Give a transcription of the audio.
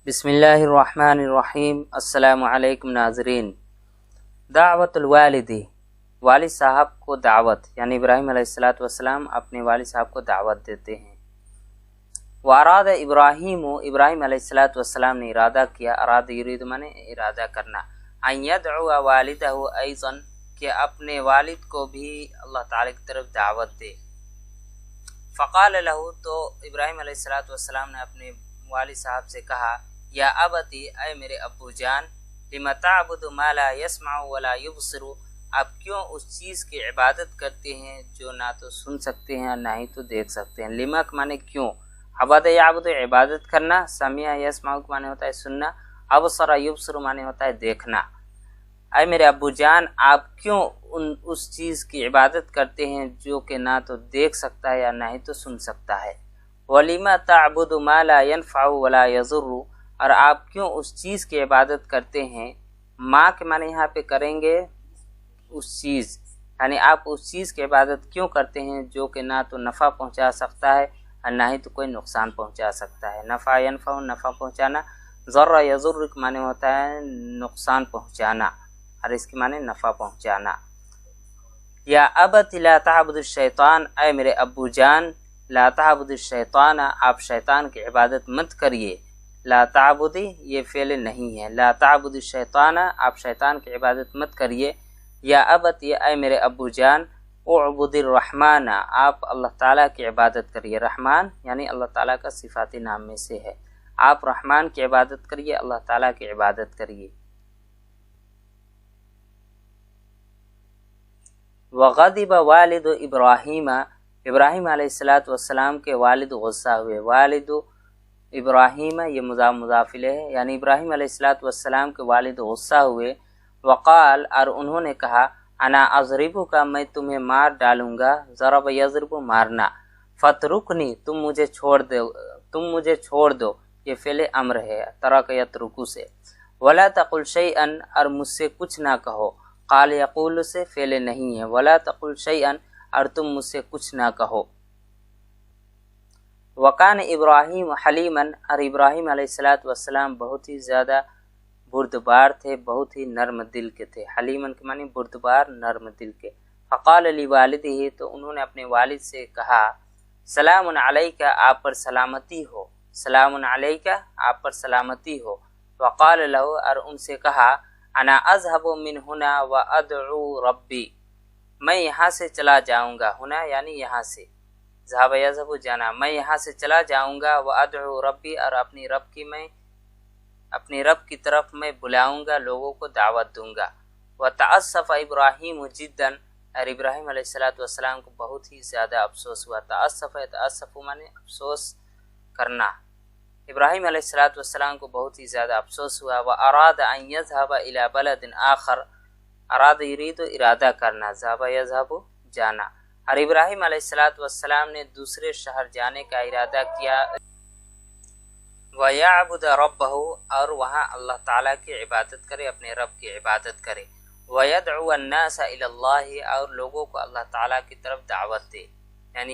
بسم اللہ الرحمن الرحیم۔ السلام علیکم ناظرین۔ دعوت الوالدی، والد صاحب کو دعوت، یعنی ابراہیم علیہ السلام اپنے والد صاحب کو دعوت دیتے ہیں۔ واراد ابراہیم، ابراہیم علیہ السلام نے ارادہ کیا، اراد یرید مانے ارادہ کرنا، ان یدعو والدہ ایضا، کہ اپنے والد کو بھی اللہ تعالیٰ کی طرف دعوت دے۔ فقال له، تو ابراہیم علیہ السلام نے اپنے والد صاحب سے کہا، یا ابتی، اے میرے ابو جان، لم تعبد ما لا يسمع ولا يبصر، آپ کیوں اس چیز کی عبادت کرتے ہیں جو نہ تو سن سکتے ہیں اور نہ ہی تو دیکھ سکتے ہیں۔ لمک مانے کیوں، عبد یعبد عبادت کرنا، سمع یسمع مانے ہوتا ہے سننا، ابصر یبصر مانے ہوتا ہے دیکھنا۔ اے میرے ابو جان، آپ کیوں اس چیز کی عبادت کرتے ہیں جو کہ نہ تو دیکھ سکتا ہے یا نہ ہی تو سن سکتا ہے۔ وَلِمَ تَعْبُدُ مَا لَا يَنْفَعُ وَلَا يَضُرُّ، اور آپ کیوں اس چیز کی عبادت کرتے ہیں، ماں کے معنی یہاں پہ کریں گے اس چیز، یعنی آپ اس چیز کی عبادت کیوں کرتے ہیں جو کہ نہ تو نفع پہنچا سکتا ہے اور نہ ہی تو کوئی نقصان پہنچا سکتا ہے۔ نفع ینفع، نفع پہنچانا، ضر یضر کے معنی ہوتا ہے نقصان پہنچانا، اور اس کے معنی نفع پہنچانا۔ یا ابت لا تعبد الشیطان، اے میرے ابو جان، لا تعبد الشیطان، آپ شیطان کی عبادت مت کریے۔ لا تعبدی یہ فعل نہیں ہے، لا تعبد الشیطان، آپ شیطان کی عبادت مت کریے۔ یا ابت، یہ اے میرے ابو جان، اعبد الرحمن، آپ اللہ تعالیٰ کی عبادت کریے۔ رحمان یعنی اللہ تعالیٰ کا صفاتی نام میں سے ہے، آپ رحمان کی عبادت کریے، اللہ تعالیٰ کی عبادت کریے۔ وغضب والد ابراہیم، ابراہیم علیہ السلام کے والد غصہ ہوئے۔ والد ابراہیم یہ مضاف الیہ ہے، یعنی ابراہیم علیہ السلام کے والد غصہ ہوئے۔ وقال، اور انہوں نے کہا، انا اضربک، کا میں تمہیں مار ڈالوں گا، ضرب یضرب مارنا، فترکنی، تم مجھے چھوڑ دو، یہ فعل امر ہے، ترک یترکو سے۔ ولا تقل شیئا، اور مجھ سے کچھ نہ کہو، قال یقول سے فعل نہیں ہے، ولا تقل شیئا، اور تم مجھ سے کچھ نہ کہو۔ وکان ابراہیم حلیما، اور ابراہیم علیہ السلام بہت ہی زیادہ بردبار تھے، بہت ہی نرم دل کے تھے۔ حلیما کے معنی بردبار، نرم دل کے۔ فقال لوالدہ، تو انہوں نے اپنے والد سے کہا، سلام علیکہ، آپ پر سلامتی ہو، سلام علیکہ، آپ پر سلامتی ہو۔ وقال لہ، اور ان سے کہا، انا اذهب من هنا وادعو ربی، میں یہاں سے چلا جاؤں گا، ہونا یعنی یہاں سے، ذهب یذهب جانا، میں یہاں سے چلا جاؤں گا، وادعو ربی، اور اپنی رب کی طرف میں بلاؤں گا، لوگوں کو دعوت دوں گا۔ وتأسف ابراہیم جدا، اور ابراہیم علیہ السلام کو بہت ہی زیادہ افسوس ہوا۔ تأسف مانے افسوس کرنا، ابراہیم علیہ السلام کو بہت ہی زیادہ افسوس ہوا۔ واراد ان یذهب الى بلد آخر، اراد یرید ارادہ کرنا، ذهب یذهب جانا، اور ابراہیم علیہ السلام نے دوسرے شہر جانے کا ارادہ کیا۔ وَيَعْبُدَ رَبَّهُ، اور وہاں اللہ تعالیٰ کی عبادت کرے، اپنے رب کی عبادت کرے۔ وَيَدْعُوَ النَّاسَ إِلَى اللَّهِ، اور لوگوں کو اللہ تعالیٰ کی طرف دعوت دے، یعنی